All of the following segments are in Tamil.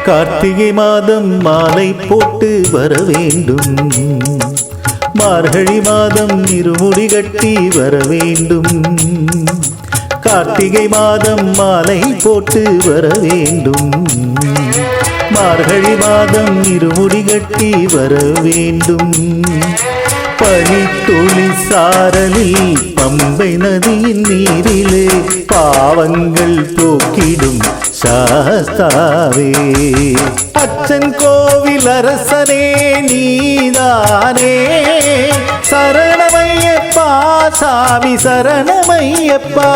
கார்த்திகை மாதம் மாலை போட்டு வர வேண்டும், மார்கழி மாதம் இருமுடி கட்டி வர வேண்டும். கார்த்திகை மாதம் மாலை போட்டு வர வேண்டும், மார்கழி மாதம் இருமுடி கட்டி வர வேண்டும். பனித்துளி சாரலில் பம்பை நதியின் நீரிலே பாவங்கள் போக்கிடும் சாஸ்தாவே. அச்சன் கோவில் அரசனே நீதானே, சரணமையப்பா சாமி சரணமையப்பா.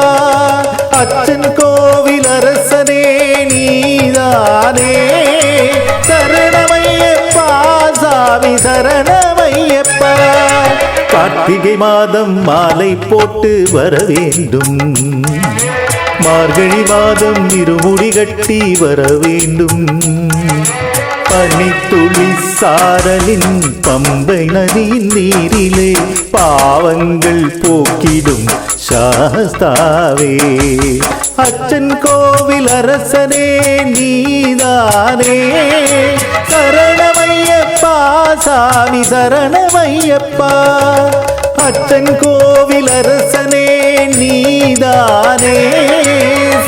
அச்சன் கோவில் அரசனே நீதானே, சரணமையப்பா சாமி சரணமையப்பா. கார்த்திகை மாதம் மாலை போட்டு வர வேண்டும், மார்கழி மாதம் இருமுடி கட்டி வர வேண்டும். பனித்துளி சாரலின் பம்பை நதியின் நீரிலே பாவங்கள் போக்கிடும் சாஸ்தாவே. அச்சன் கோவில் அரசனே நீதானே, சரணமையப்பா சாமி சரணமையப்பா. அச்சன் கோவில் அரசனே நீதானே,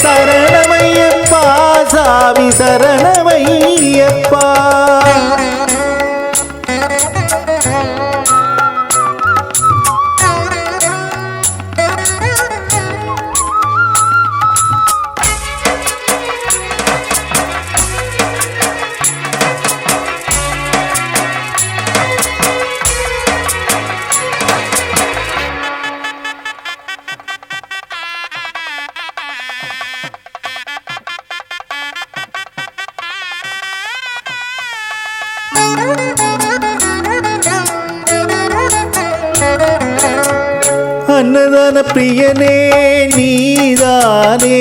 சரணமையப்பா சாமி சரணமையப்பா. அன்னதான பிரியனே நீதானே,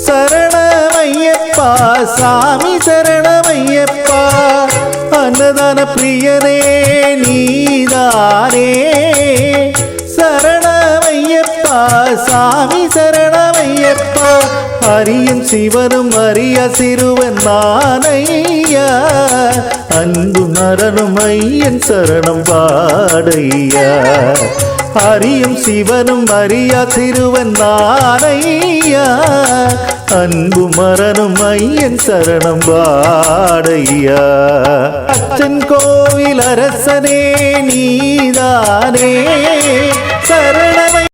சரணமையப்பா சாமி சரணமையப்பா. அன்னதான பிரியனே நீதானே, சரணமையப்பா சாமி சரணமையப்பா. அரியும் சிவனும் அரிய சிறுவன் நானையா, அன்பு நரனும் ஐயன் சரணம் பாடையா. அரியும் சிவனும் அறியா சிறுவன் நானையா, அன்பு மரனும் ஐயன் சரணம் பாடையா. அச்சன் கோவில் அரசனே நீதானே, சரண